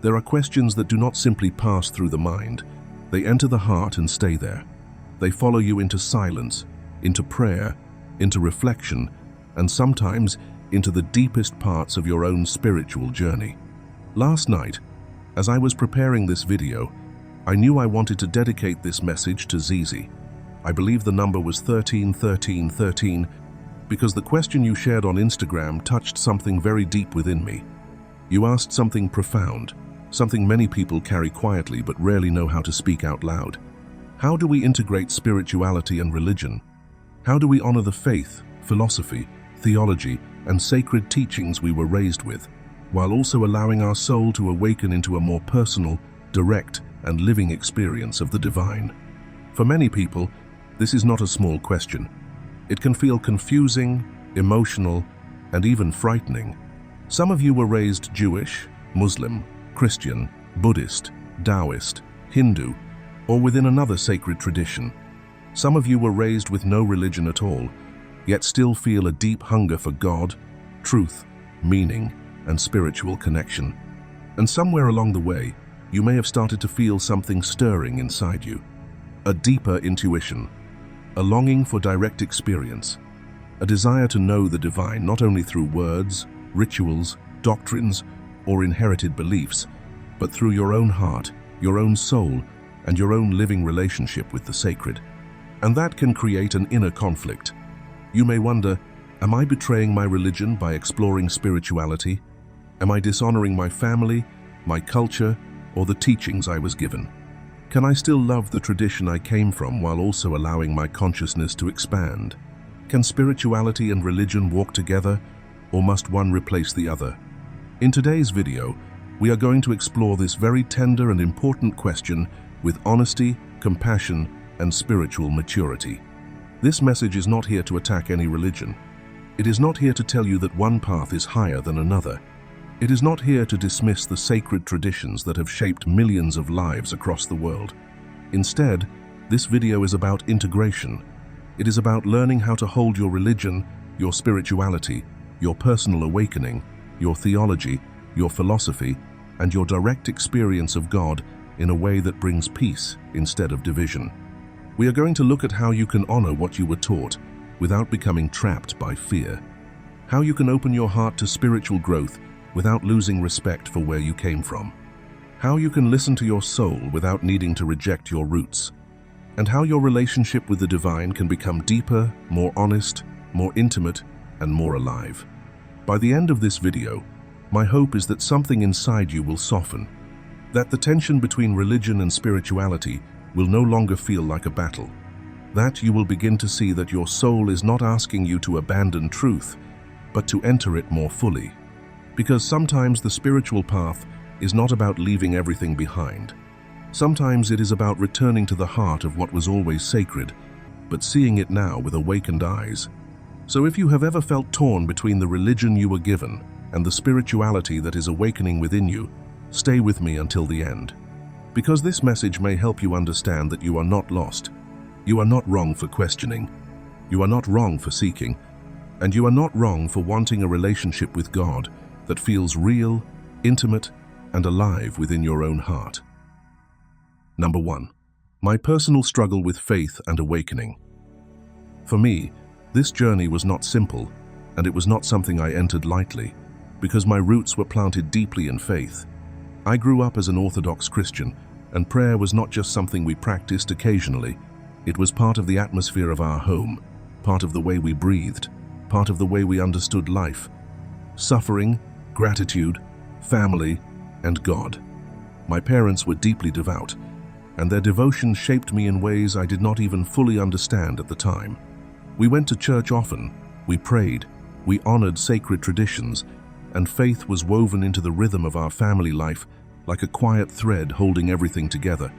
There are questions that do not simply pass through the mind. They enter the heart and stay there. They follow you into silence, into prayer, into reflection, and sometimes into the deepest parts of your own spiritual journey. Last night, as I was preparing this video, I knew I wanted to dedicate this message to Zizi. I believe the number was 131313 because the question you shared on Instagram touched something very deep within me. You asked something profound, something many people carry quietly but rarely know how to speak out loud. How do we integrate spirituality and religion? How do we honor the faith, philosophy, theology, and sacred teachings we were raised with, while also allowing our soul to awaken into a more personal, direct, and living experience of the divine? For many people, this is not a small question. It can feel confusing, emotional, and even frightening. Some of you were raised Jewish, Muslim, Christian, Buddhist, Taoist, Hindu, or within another sacred tradition. Some of you were raised with no religion at all, yet still feel a deep hunger for God, truth, meaning, and spiritual connection. And somewhere along the way, you may have started to feel something stirring inside you. A deeper intuition, a longing for direct experience, a desire to know the divine not only through words, rituals, doctrines, or inherited beliefs, but through your own heart, your own soul, and your own living relationship with the sacred. And that can create an inner conflict. You may wonder, am I betraying my religion by exploring spirituality? Am I dishonoring my family, my culture, or the teachings I was given? Can I still love the tradition I came from while also allowing my consciousness to expand? Can spirituality and religion walk together, or must one replace the other? In today's video, we are going to explore this very tender and important question with honesty, compassion, and spiritual maturity. This message is not here to attack any religion. It is not here to tell you that one path is higher than another. It is not here to dismiss the sacred traditions that have shaped millions of lives across the world. Instead, this video is about integration. It is about learning how to hold your religion, your spirituality, your personal awakening, your theology, your philosophy, and your direct experience of God in a way that brings peace instead of division. We are going to look at how you can honor what you were taught without becoming trapped by fear. How you can open your heart to spiritual growth without losing respect for where you came from. How you can listen to your soul without needing to reject your roots. And how your relationship with the divine can become deeper, more honest, more intimate, and more alive. By the end of this video, my hope is that something inside you will soften, that the tension between religion and spirituality will no longer feel like a battle, that you will begin to see that your soul is not asking you to abandon truth, but to enter it more fully. Because sometimes the spiritual path is not about leaving everything behind. Sometimes it is about returning to the heart of what was always sacred, but seeing it now with awakened eyes. So if you have ever felt torn between the religion you were given and the spirituality that is awakening within you, stay with me until the end. Because this message may help you understand that you are not lost. You are not wrong for questioning. You are not wrong for seeking. And you are not wrong for wanting a relationship with God that feels real, intimate, and alive within your own heart. Number 1. My personal struggle with faith and awakening. For me, this journey was not simple, and it was not something I entered lightly, because my roots were planted deeply in faith. I grew up as an Orthodox Christian, and prayer was not just something we practiced occasionally. It was part of the atmosphere of our home, part of the way we breathed, part of the way we understood life, suffering, gratitude, family, and God. My parents were deeply devout, and their devotion shaped me in ways I did not even fully understand at the time. We went to church often, we prayed, we honored sacred traditions, and faith was woven into the rhythm of our family life like a quiet thread holding everything together.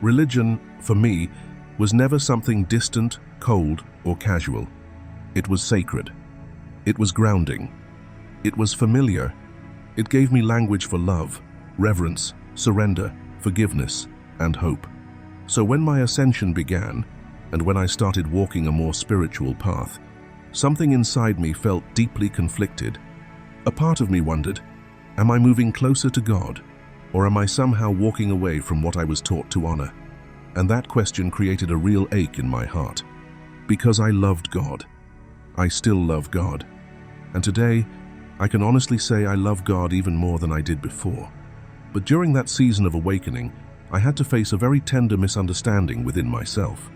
Religion, for me, was never something distant, cold, or casual. It was sacred. It was grounding. It was familiar. It gave me language for love, reverence, surrender, forgiveness, and hope. So when my ascension began, and when I started walking a more spiritual path, something inside me felt deeply conflicted. A part of me wondered, am I moving closer to God? Or am I somehow walking away from what I was taught to honor? And that question created a real ache in my heart. Because I loved God. I still love God. And today, I can honestly say I love God even more than I did before. But during that season of awakening, I had to face a very tender misunderstanding within myself.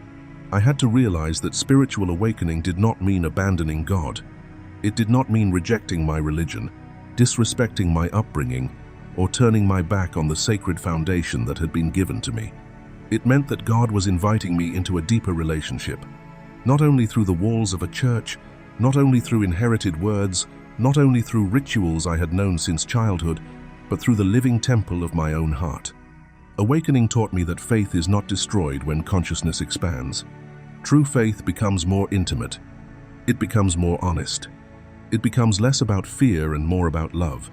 I had to realize that spiritual awakening did not mean abandoning God. It did not mean rejecting my religion, disrespecting my upbringing, or turning my back on the sacred foundation that had been given to me. It meant that God was inviting me into a deeper relationship, not only through the walls of a church, not only through inherited words, not only through rituals I had known since childhood, but through the living temple of my own heart. Awakening taught me that faith is not destroyed when consciousness expands. True faith becomes more intimate. It becomes more honest. It becomes less about fear and more about love.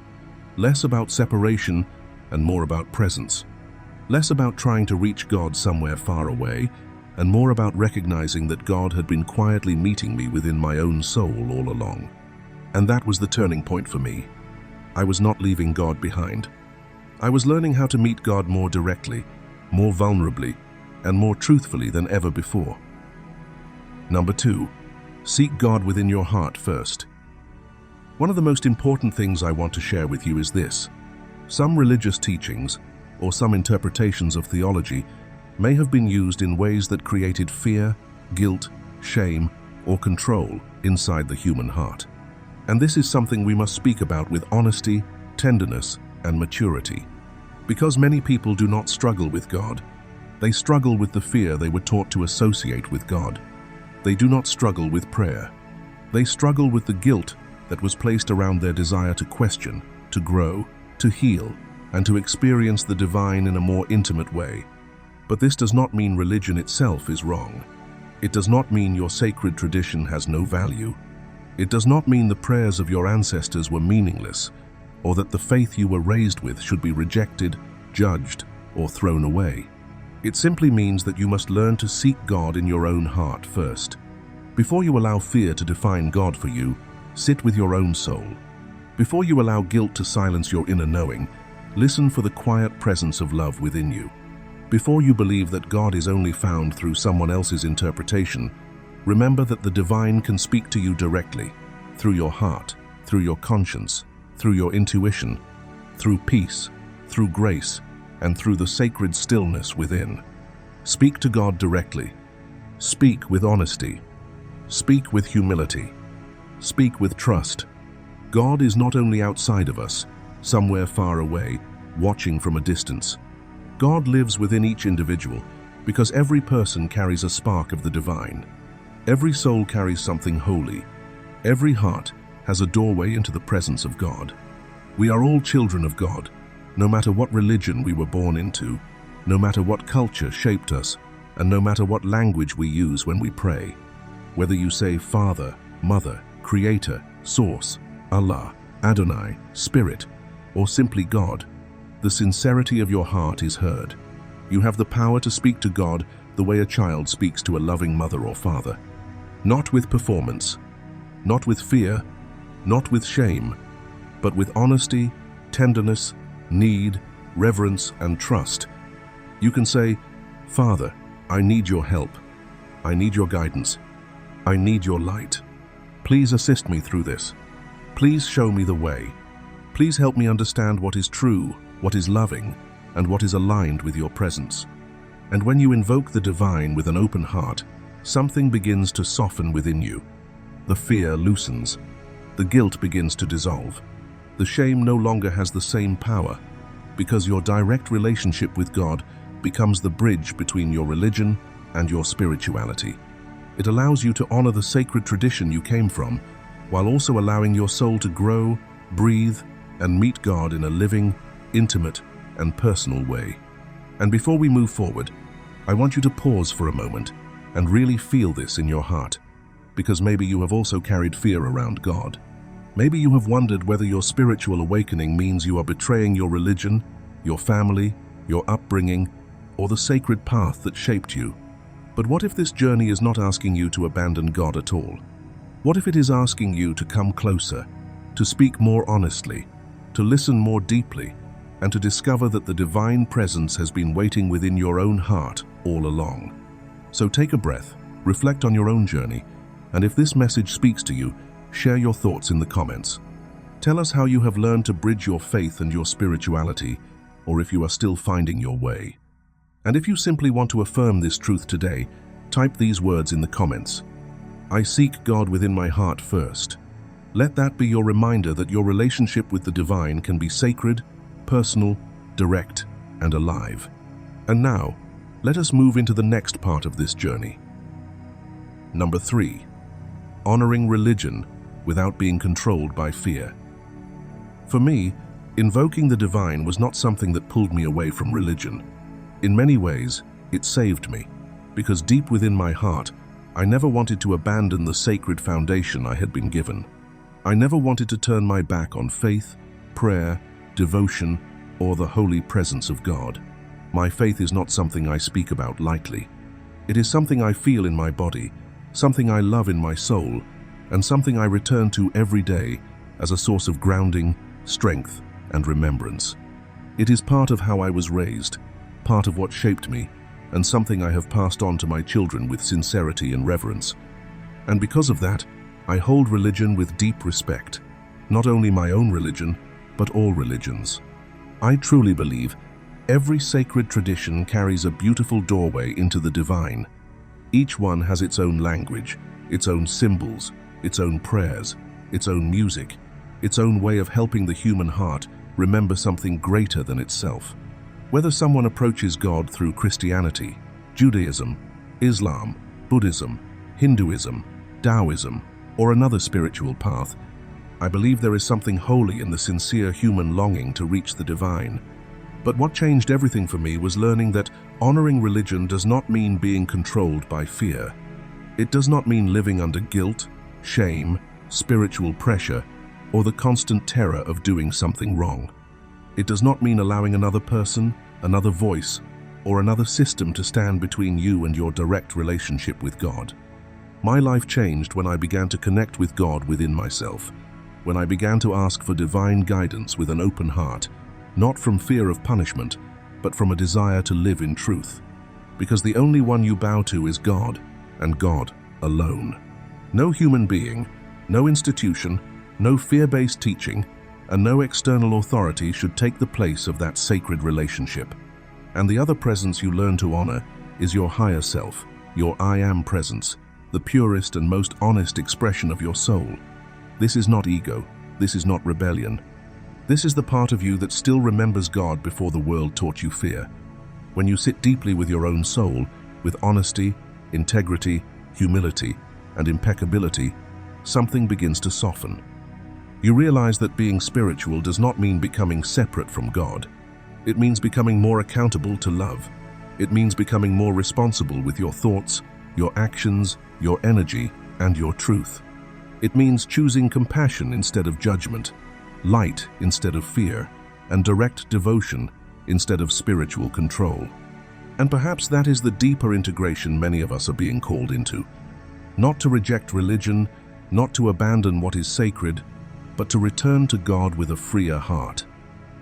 Less about separation and more about presence. Less about trying to reach God somewhere far away, and more about recognizing that God had been quietly meeting me within my own soul all along. And that was the turning point for me. I was not leaving God behind. I was learning how to meet God more directly, more vulnerably, and more truthfully than ever before. Number 2, seek God within your heart first. One of the most important things I want to share with you is this. Some religious teachings, or some interpretations of theology, may have been used in ways that created fear, guilt, shame, or control inside the human heart. And this is something we must speak about with honesty, tenderness, and maturity. Because many people do not struggle with God, they struggle with the fear they were taught to associate with God. They do not struggle with prayer. They struggle with the guilt that was placed around their desire to question, to grow, to heal, and to experience the divine in a more intimate way. But this does not mean religion itself is wrong. It does not mean your sacred tradition has no value. It does not mean the prayers of your ancestors were meaningless, or that the faith you were raised with should be rejected, judged, or thrown away. It simply means that you must learn to seek God in your own heart first. Before you allow fear to define God for you, sit with your own soul. Before you allow guilt to silence your inner knowing, listen for the quiet presence of love within you. Before you believe that God is only found through someone else's interpretation, remember that the divine can speak to you directly, through your heart, through your conscience, through your intuition, through peace, through grace, and through the sacred stillness within. Speak to God directly. Speak with honesty. Speak with humility. Speak with trust. God is not only outside of us, somewhere far away, watching from a distance. God lives within each individual because every person carries a spark of the divine. Every soul carries something holy. Every heart has a doorway into the presence of God. We are all children of God, no matter what religion we were born into, no matter what culture shaped us, and no matter what language we use when we pray. Whether you say Father, Mother, Creator, Source, Allah, Adonai, Spirit, or simply God, the sincerity of your heart is heard. You have the power to speak to God the way a child speaks to a loving mother or father. Not with performance, not with fear, not with shame, but with honesty, tenderness, need, reverence, and trust. You can say, Father, I need your help. I need your guidance. I need your light. Please assist me through this. Please show me the way. Please help me understand what is true, what is loving, and what is aligned with your presence. And when you invoke the divine with an open heart, something begins to soften within you. The fear loosens. The guilt begins to dissolve. The shame no longer has the same power, because your direct relationship with God becomes the bridge between your religion and your spirituality. It allows you to honor the sacred tradition you came from, while also allowing your soul to grow, breathe, and meet God in a living, intimate, and personal way. And before we move forward, I want you to pause for a moment and really feel this in your heart, because maybe you have also carried fear around God. Maybe you have wondered whether your spiritual awakening means you are betraying your religion, your family, your upbringing, or the sacred path that shaped you. But what if this journey is not asking you to abandon God at all? What if it is asking you to come closer, to speak more honestly, to listen more deeply, and to discover that the divine presence has been waiting within your own heart all along. So take a breath, reflect on your own journey, and if this message speaks to you, share your thoughts in the comments. Tell us how you have learned to bridge your faith and your spirituality, or if you are still finding your way. And if you simply want to affirm this truth today, type these words in the comments. I seek God within my heart first. Let that be your reminder that your relationship with the divine can be sacred, personal, direct, and alive. And now, let us move into the next part of this journey. Number 3. Honoring religion without being controlled by fear. For me, invoking the divine was not something that pulled me away from religion. In many ways, it saved me, because deep within my heart, I never wanted to abandon the sacred foundation I had been given. I never wanted to turn my back on faith, prayer, devotion, or the holy presence of God. My faith is not something I speak about lightly. It is something I feel in my body, something I love in my soul, and something I return to every day as a source of grounding, strength, and remembrance. It is part of how I was raised, part of what shaped me, and something I have passed on to my children with sincerity and reverence. And because of that, I hold religion with deep respect, not only my own religion, but all religions. I truly believe every sacred tradition carries a beautiful doorway into the divine. Each one has its own language, its own symbols, its own prayers, its own music, its own way of helping the human heart remember something greater than itself. Whether someone approaches God through Christianity, Judaism, Islam, Buddhism, Hinduism, Taoism, or another spiritual path, I believe there is something holy in the sincere human longing to reach the divine. But what changed everything for me was learning that honoring religion does not mean being controlled by fear. It does not mean living under guilt, shame, spiritual pressure, or the constant terror of doing something wrong. It does not mean allowing another person, another voice, or another system to stand between you and your direct relationship with God. My life changed when I began to connect with God within myself, when I began to ask for divine guidance with an open heart, not from fear of punishment, but from a desire to live in truth. Because the only one you bow to is God, and God alone. No human being, no institution, no fear-based teaching, and no external authority should take the place of that sacred relationship. And the other presence you learn to honor is your higher self, your I Am presence, the purest and most honest expression of your soul. This is not ego, this is not rebellion. This is the part of you that still remembers God before the world taught you fear. When you sit deeply with your own soul, with honesty, integrity, humility, and impeccability, something begins to soften. You realize that being spiritual does not mean becoming separate from God. It means becoming more accountable to love. It means becoming more responsible with your thoughts, your actions, your energy, and your truth. It means choosing compassion instead of judgment, light instead of fear, and direct devotion instead of spiritual control. And perhaps that is the deeper integration many of us are being called into. Not to reject religion, not to abandon what is sacred, but to return to God with a freer heart.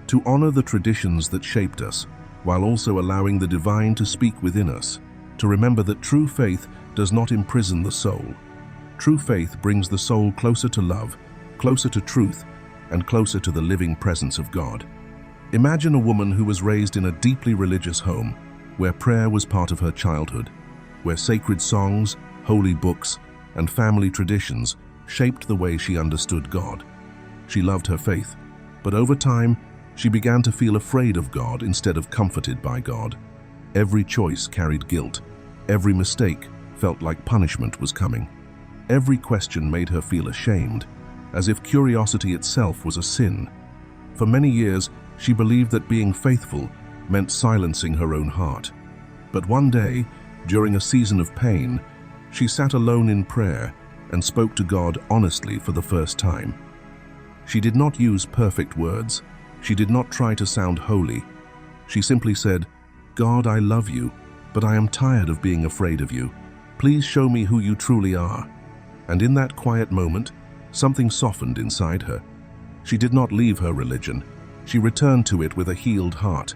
To honor the traditions that shaped us, while also allowing the divine to speak within us. To remember that true faith does not imprison the soul. True faith brings the soul closer to love, closer to truth, and closer to the living presence of God. Imagine a woman who was raised in a deeply religious home, where prayer was part of her childhood, where sacred songs, holy books, and family traditions shaped the way she understood God. She loved her faith, but over time, she began to feel afraid of God instead of comforted by God. Every choice carried guilt. Every mistake felt like punishment was coming. Every question made her feel ashamed, as if curiosity itself was a sin. For many years, she believed that being faithful meant silencing her own heart. But one day, during a season of pain, she sat alone in prayer and spoke to God honestly for the first time. She did not use perfect words. She did not try to sound holy. She simply said, "God, I love you, but I am tired of being afraid of you. Please show me who you truly are." And in that quiet moment, something softened inside her. She did not leave her religion. She returned to it with a healed heart.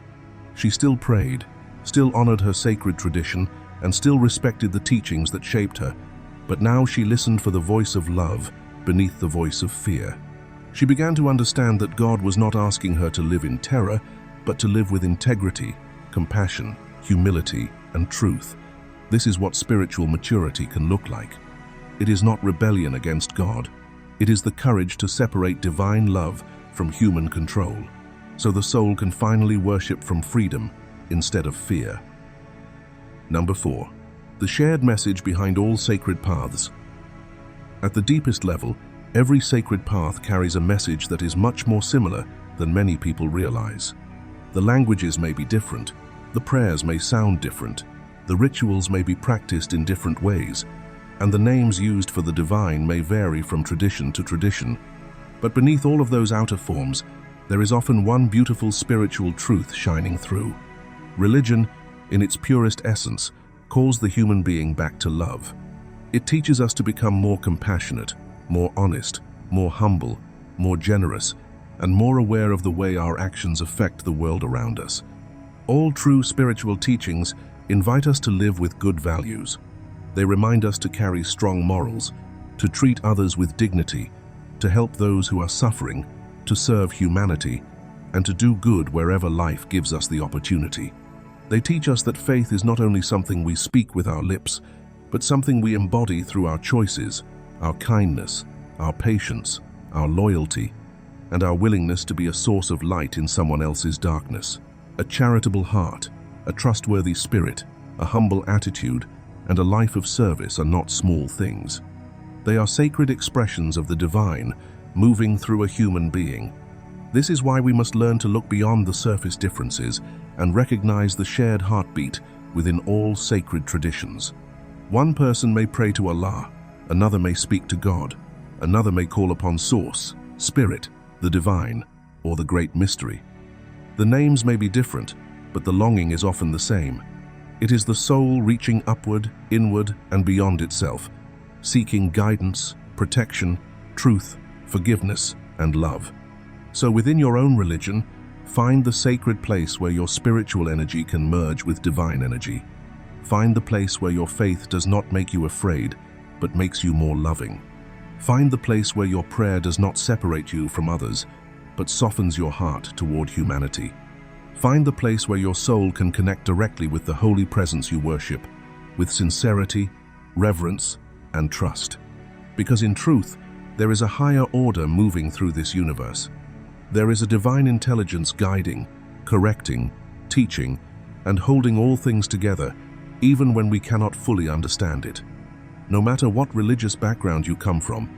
She still prayed, still honored her sacred tradition, and still respected the teachings that shaped her. But now she listened for the voice of love beneath the voice of fear. She began to understand that God was not asking her to live in terror, but to live with integrity, compassion, humility, and truth. This is what spiritual maturity can look like. It is not rebellion against God. It is the courage to separate divine love from human control, so the soul can finally worship from freedom instead of fear. Number 4. The shared message behind all sacred paths. At the deepest level, every sacred path carries a message that is much more similar than many people realize. The languages may be different, the prayers may sound different, the rituals may be practiced in different ways, and the names used for the divine may vary from tradition to tradition. But beneath all of those outer forms, there is often one beautiful spiritual truth shining through. Religion, in its purest essence, calls the human being back to love. It teaches us to become more compassionate, more honest, more humble, more generous, and more aware of the way our actions affect the world around us. All true spiritual teachings invite us to live with good values. They remind us to carry strong morals, to treat others with dignity, to help those who are suffering, to serve humanity, and to do good wherever life gives us the opportunity. They teach us that faith is not only something we speak with our lips, but something we embody through our choices, our kindness, our patience, our loyalty, and our willingness to be a source of light in someone else's darkness. A charitable heart, a trustworthy spirit, a humble attitude, and a life of service are not small things. They are sacred expressions of the divine moving through a human being. This is why we must learn to look beyond the surface differences and recognize the shared heartbeat within all sacred traditions. One person may pray to Allah, another may speak to God, another may call upon Source, Spirit, the Divine, or the Great Mystery. The names may be different, but the longing is often the same. It is the soul reaching upward, inward, and beyond itself, seeking guidance, protection, truth, forgiveness, and love. So within your own religion, find the sacred place where your spiritual energy can merge with divine energy. Find the place where your faith does not make you afraid, but makes you more loving. Find the place where your prayer does not separate you from others, but softens your heart toward humanity. Find the place where your soul can connect directly with the holy presence you worship, with sincerity, reverence, and trust. Because in truth, there is a higher order moving through this universe. There is a divine intelligence guiding, correcting, teaching, and holding all things together, even when we cannot fully understand it. No matter what religious background you come from,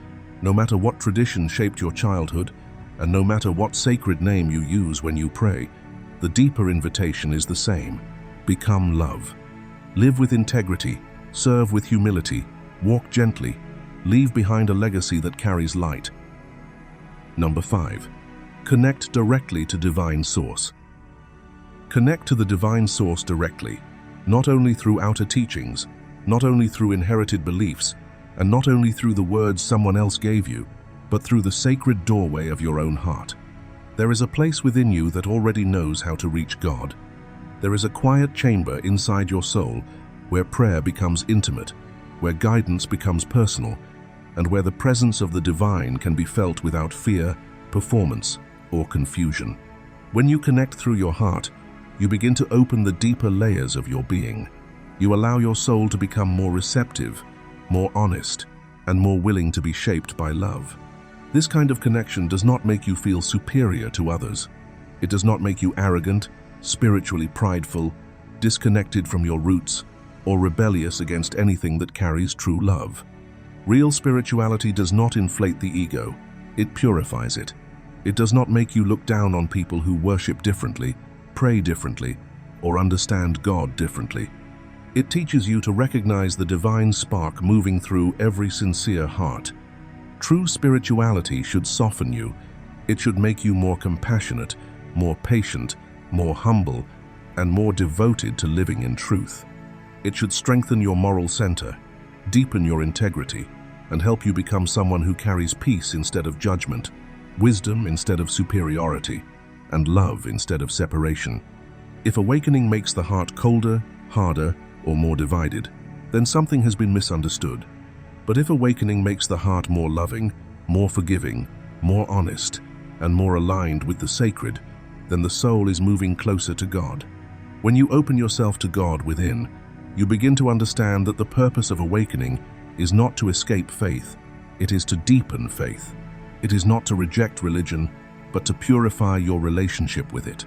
no matter what tradition shaped your childhood, and no matter what sacred name you use when you pray, the deeper invitation is the same. Become love. Live with integrity, serve with humility, walk gently, leave behind a legacy that carries light. Number 5. Connect directly to Divine Source. Connect to the Divine Source directly, not only through outer teachings, not only through inherited beliefs, and not only through the words someone else gave you, but through the sacred doorway of your own heart. There is a place within you that already knows how to reach God. There is a quiet chamber inside your soul where prayer becomes intimate, where guidance becomes personal, and where the presence of the divine can be felt without fear, performance, or confusion. When you connect through your heart, you begin to open the deeper layers of your being. You allow your soul to become more receptive, more honest, and more willing to be shaped by love. This kind of connection does not make you feel superior to others. It does not make you arrogant, spiritually prideful, disconnected from your roots, or rebellious against anything that carries true love. Real spirituality does not inflate the ego. It purifies it. It does not make you look down on people who worship differently, pray differently, or understand God differently. It teaches you to recognize the divine spark moving through every sincere heart. True spirituality should soften you. It should make you more compassionate, more patient, more humble, and more devoted to living in truth. It should strengthen your moral center, deepen your integrity, and help you become someone who carries peace instead of judgment, wisdom instead of superiority, and love instead of separation. If awakening makes the heart colder, harder, or more divided, then something has been misunderstood. But if awakening makes the heart more loving, more forgiving, more honest, and more aligned with the sacred, then the soul is moving closer to God. When you open yourself to God within, you begin to understand that the purpose of awakening is not to escape faith, it is to deepen faith. It is not to reject religion, but to purify your relationship with it.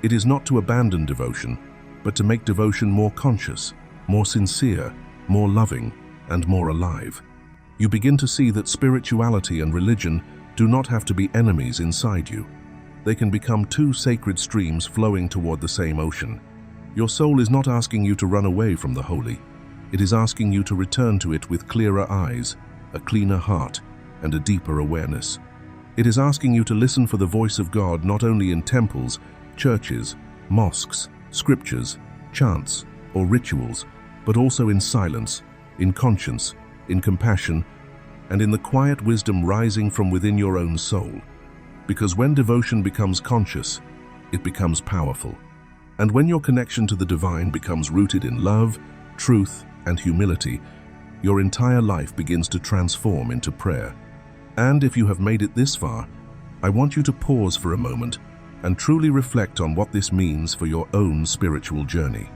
It is not to abandon devotion, but to make devotion more conscious, more sincere, more loving, and more alive. You begin to see that spirituality and religion do not have to be enemies inside you. They can become two sacred streams flowing toward the same ocean. Your soul is not asking you to run away from the holy. It is asking you to return to it with clearer eyes, a cleaner heart, and a deeper awareness. It is asking you to listen for the voice of God not only in temples, churches, mosques, scriptures, chants, or rituals, but also in silence, in conscience, in compassion, and in the quiet wisdom rising from within your own soul. Because when devotion becomes conscious, it becomes powerful. And when your connection to the divine becomes rooted in love, truth, and humility, your entire life begins to transform into prayer. And if you have made it this far, I want you to pause for a moment and truly reflect on what this means for your own spiritual journey.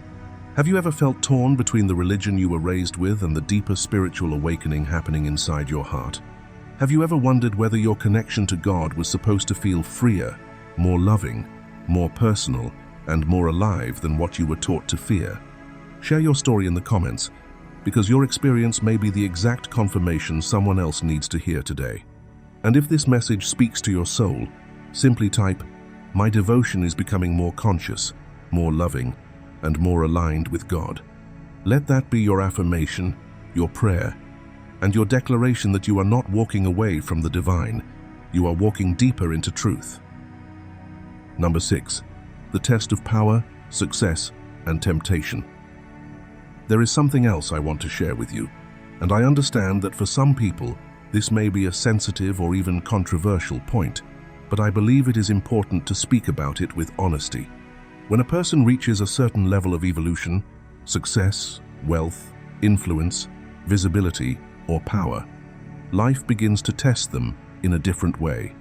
Have you ever felt torn between the religion you were raised with and the deeper spiritual awakening happening inside your heart? Have you ever wondered whether your connection to God was supposed to feel freer, more loving, more personal, and more alive than what you were taught to fear? Share your story in the comments, because your experience may be the exact confirmation someone else needs to hear today. And if this message speaks to your soul, simply type, "My devotion is becoming more conscious, more loving, and more aligned with God." Let that be your affirmation, your prayer, and your declaration that you are not walking away from the divine, you are walking deeper into truth. Number 6. The test of power, success, and temptation. There is something else I want to share with you, and I understand that for some people, this may be a sensitive or even controversial point, but I believe it is important to speak about it with honesty. When a person reaches a certain level of evolution, success, wealth, influence, visibility, or power, life begins to test them in a different way.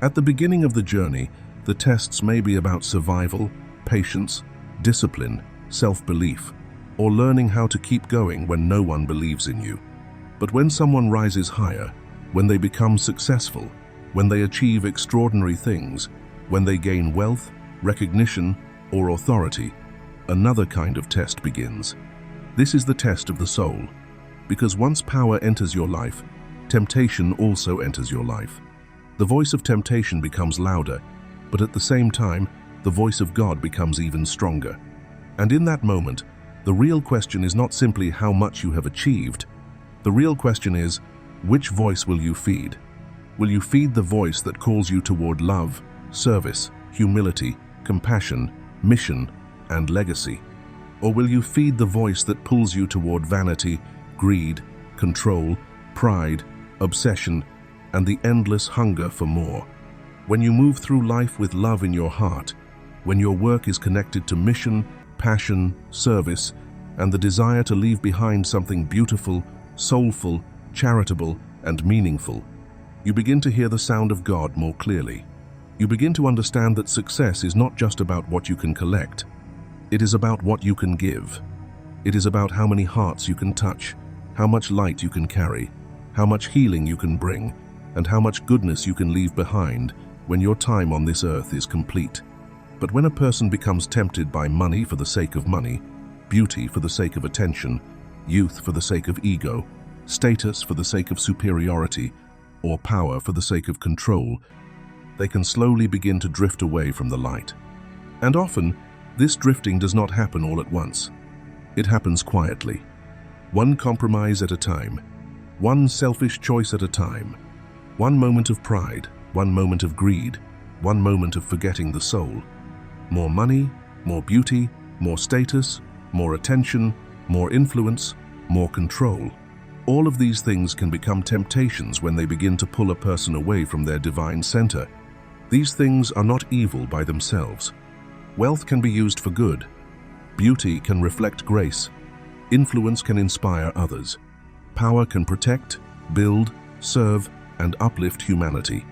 At the beginning of the journey, the tests may be about survival, patience, discipline, self-belief, or learning how to keep going when no one believes in you. But when someone rises higher, when they become successful, when they achieve extraordinary things, when they gain wealth, recognition, or authority, another kind of test begins. This is the test of the soul, because once power enters your life, temptation also enters your life. The voice of temptation becomes louder, but at the same time, the voice of God becomes even stronger. And in that moment, the real question is not simply how much you have achieved. The real question is, which voice will you feed? Will you feed the voice that calls you toward love, service, humility, compassion, mission, and legacy? Or will you feed the voice that pulls you toward vanity, greed, control, pride, obsession, and the endless hunger for more? When you move through life with love in your heart, when your work is connected to mission, passion, service, and the desire to leave behind something beautiful, soulful, charitable, and meaningful, you begin to hear the sound of God more clearly. You begin to understand that success is not just about what you can collect. It is about what you can give. It is about how many hearts you can touch, how much light you can carry, how much healing you can bring, and how much goodness you can leave behind when your time on this earth is complete. But when a person becomes tempted by money for the sake of money, beauty for the sake of attention, youth for the sake of ego, status for the sake of superiority, or power for the sake of control, they can slowly begin to drift away from the light. And often, this drifting does not happen all at once. It happens quietly, one compromise at a time, one selfish choice at a time, one moment of pride, one moment of greed, one moment of forgetting the soul. More money, more beauty, more status, more attention, more influence, more control. All of these things can become temptations when they begin to pull a person away from their divine center. These things are not evil by themselves. Wealth can be used for good. Beauty can reflect grace. Influence can inspire others. Power can protect, build, serve, and uplift humanity.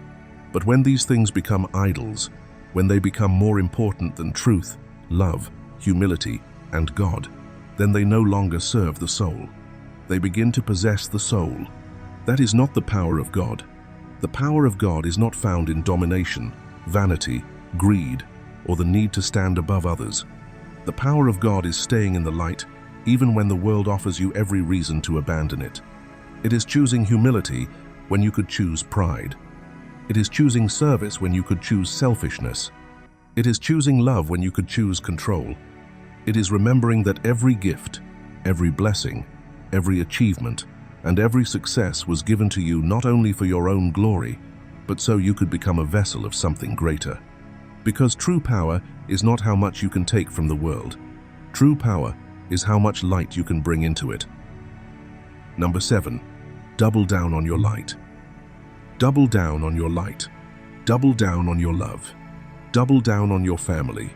But when these things become idols, when they become more important than truth, love, humility, and God, then they no longer serve the soul. They begin to possess the soul. That is not the power of God. The power of God is not found in domination, vanity, greed, or the need to stand above others. The power of God is staying in the light, even when the world offers you every reason to abandon it. It is choosing humility when you could choose pride. It is choosing service when you could choose selfishness. It is choosing love when you could choose control. It is remembering that every gift, every blessing, every achievement, and every success was given to you not only for your own glory, but so you could become a vessel of something greater. Because true power is not how much you can take from the world. True power is how much light you can bring into it. Number 7, double down on your light. Double down on your light. Double down on your love. Double down on your family.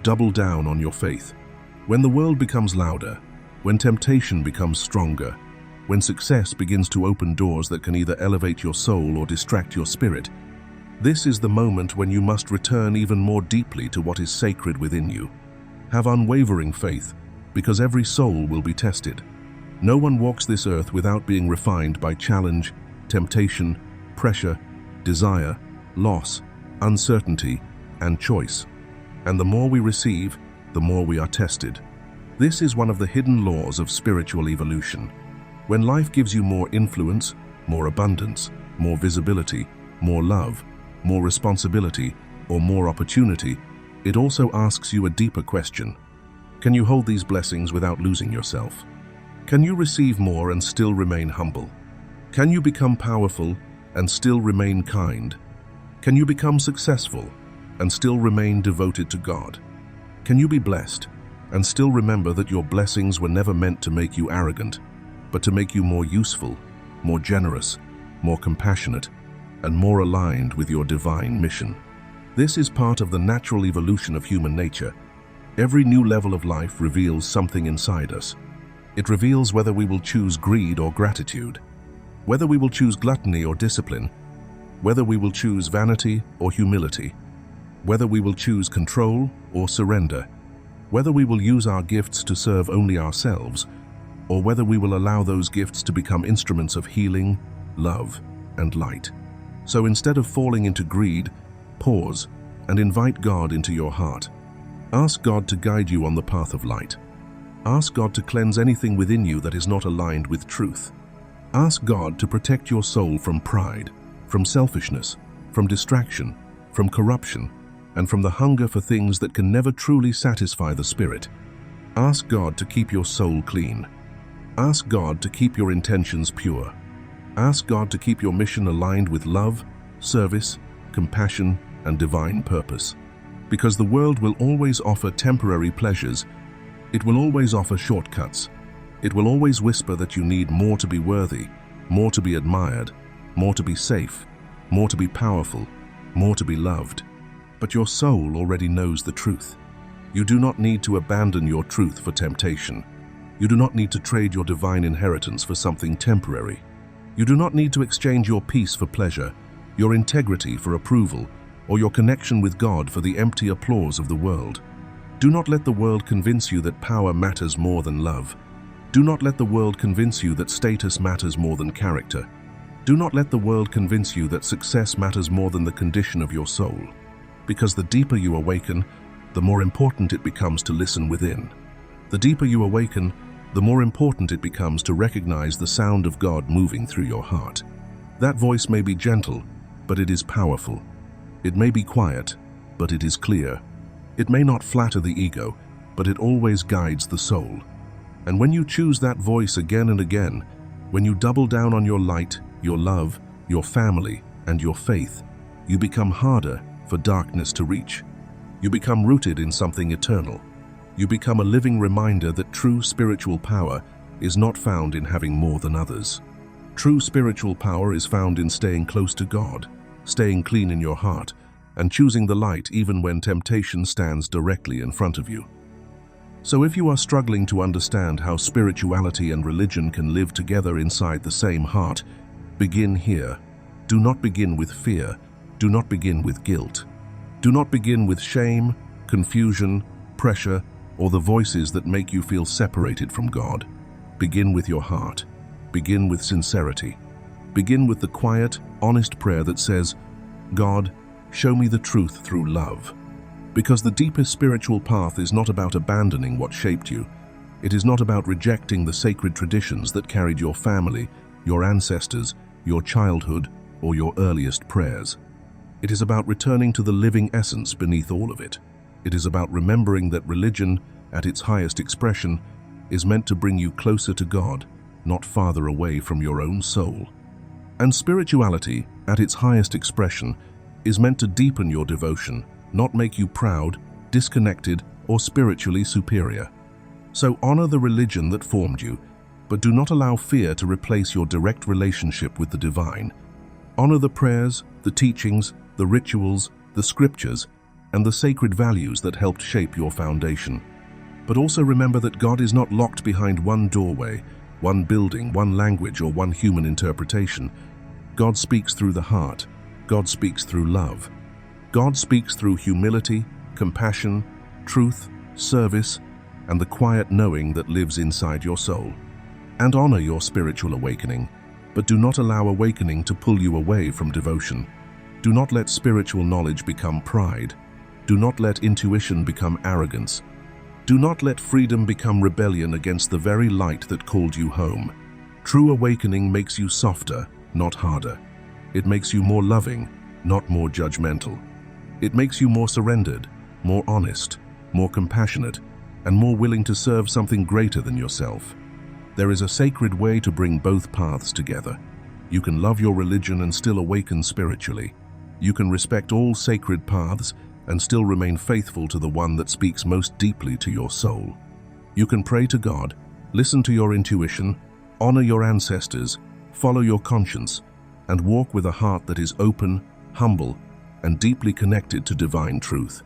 Double down on your faith. When the world becomes louder, when temptation becomes stronger, when success begins to open doors that can either elevate your soul or distract your spirit, this is the moment when you must return even more deeply to what is sacred within you. Have unwavering faith, because every soul will be tested. No one walks this earth without being refined by challenge, temptation, pressure, desire, loss, uncertainty, and choice. And the more we receive, the more we are tested. This is one of the hidden laws of spiritual evolution. When life gives you more influence, more abundance, more visibility, more love, more responsibility, or more opportunity, it also asks you a deeper question. Can you hold these blessings without losing yourself? Can you receive more and still remain humble? Can you become powerful and still remain kind? Can you become successful and still remain devoted to God? Can you be blessed and still remember that your blessings were never meant to make you arrogant, but to make you more useful, more generous, more compassionate, and more aligned with your divine mission? This is part of the natural evolution of human nature. Every new level of life reveals something inside us. It reveals whether we will choose greed or gratitude, whether we will choose gluttony or discipline, whether we will choose vanity or humility, whether we will choose control or surrender, whether we will use our gifts to serve only ourselves, or whether we will allow those gifts to become instruments of healing, love, and light. So instead of falling into greed, pause and invite God into your heart. Ask God to guide you on the path of light. Ask God to cleanse anything within you that is not aligned with truth. Ask God to protect your soul from pride, from selfishness, from distraction, from corruption, and from the hunger for things that can never truly satisfy the spirit. Ask God to keep your soul clean. Ask God to keep your intentions pure. Ask God to keep your mission aligned with love, service, compassion, and divine purpose. Because the world will always offer temporary pleasures. It will always offer shortcuts. It will always whisper that you need more to be worthy, more to be admired, more to be safe, more to be powerful, more to be loved. But your soul already knows the truth. You do not need to abandon your truth for temptation. You do not need to trade your divine inheritance for something temporary. You do not need to exchange your peace for pleasure, your integrity for approval, or your connection with God for the empty applause of the world. Do not let the world convince you that power matters more than love. Do not let the world convince you that status matters more than character. Do not let the world convince you that success matters more than the condition of your soul. Because the deeper you awaken, the more important it becomes to listen within. The deeper you awaken, the more important it becomes to recognize the sound of God moving through your heart. That voice may be gentle, but it is powerful. It may be quiet, but it is clear. It may not flatter the ego, but it always guides the soul. And when you choose that voice again and again, when you double down on your light, your love, your family, and your faith, you become harder for darkness to reach. You become rooted in something eternal. You become a living reminder that true spiritual power is not found in having more than others. True spiritual power is found in staying close to God, staying clean in your heart, and choosing the light even when temptation stands directly in front of you. So if you are struggling to understand how spirituality and religion can live together inside the same heart, begin here. Do not begin with fear. Do not begin with guilt. Do not begin with shame, confusion, pressure, or the voices that make you feel separated from God. Begin with your heart. Begin with sincerity. Begin with the quiet, honest prayer that says, God, show me the truth through love. Because the deepest spiritual path is not about abandoning what shaped you. It is not about rejecting the sacred traditions that carried your family, your ancestors, your childhood, or your earliest prayers. It is about returning to the living essence beneath all of it. It is about remembering that religion, at its highest expression, is meant to bring you closer to God, not farther away from your own soul. And spirituality, at its highest expression, is meant to deepen your devotion, not make you proud, disconnected, or spiritually superior. So honor the religion that formed you, but do not allow fear to replace your direct relationship with the divine. Honor the prayers, the teachings, the rituals, the scriptures, and the sacred values that helped shape your foundation. But also remember that God is not locked behind one doorway, one building, one language, or one human interpretation. God speaks through the heart. God speaks through love. God speaks through humility, compassion, truth, service, and the quiet knowing that lives inside your soul. And honor your spiritual awakening, but do not allow awakening to pull you away from devotion. Do not let spiritual knowledge become pride. Do not let intuition become arrogance. Do not let freedom become rebellion against the very light that called you home. True awakening makes you softer, not harder. It makes you more loving, not more judgmental. It makes you more surrendered, more honest, more compassionate, and more willing to serve something greater than yourself. There is a sacred way to bring both paths together. You can love your religion and still awaken spiritually. You can respect all sacred paths and still remain faithful to the one that speaks most deeply to your soul. You can pray to God, listen to your intuition, honor your ancestors, follow your conscience, and walk with a heart that is open, humble, and deeply connected to divine truth.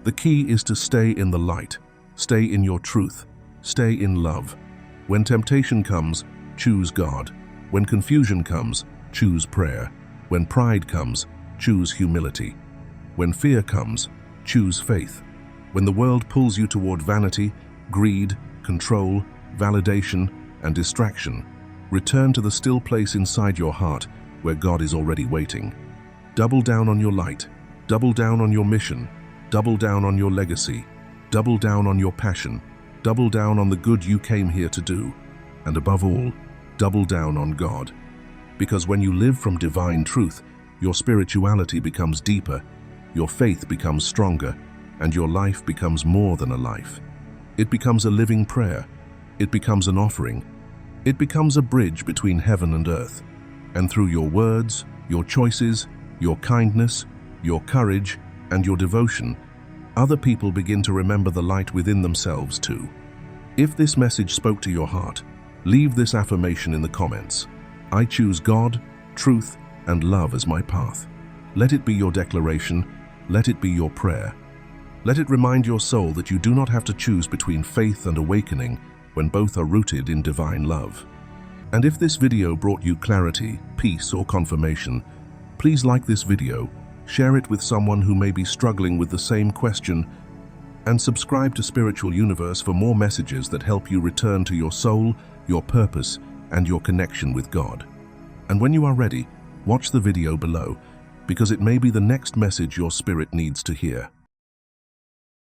The key is to stay in the light, stay in your truth, stay in love. When temptation comes, choose God. When confusion comes, choose prayer. When pride comes, choose humility. When fear comes, choose faith. When the world pulls you toward vanity, greed, control, validation, and distraction, return to the still place inside your heart where God is already waiting. Double down on your light, double down on your mission, double down on your legacy, double down on your passion, double down on the good you came here to do, and above all, double down on God. Because when you live from divine truth, your spirituality becomes deeper, your faith becomes stronger, and your life becomes more than a life. It becomes a living prayer. It becomes an offering. It becomes a bridge between heaven and earth. And through your words, your choices, your kindness, your courage, and your devotion, other people begin to remember the light within themselves too. If this message spoke to your heart, leave this affirmation in the comments. I choose God, truth, and love as my path. Let it be your declaration. Let it be your prayer. Let it remind your soul that you do not have to choose between faith and awakening when both are rooted in divine love. And if this video brought you clarity, peace, or confirmation, please like this video, share it with someone who may be struggling with the same question, and subscribe to Spiritual Universe for more messages that help you return to your soul, your purpose, and your connection with God. And when you are ready, watch the video below, because it may be the next message your spirit needs to hear.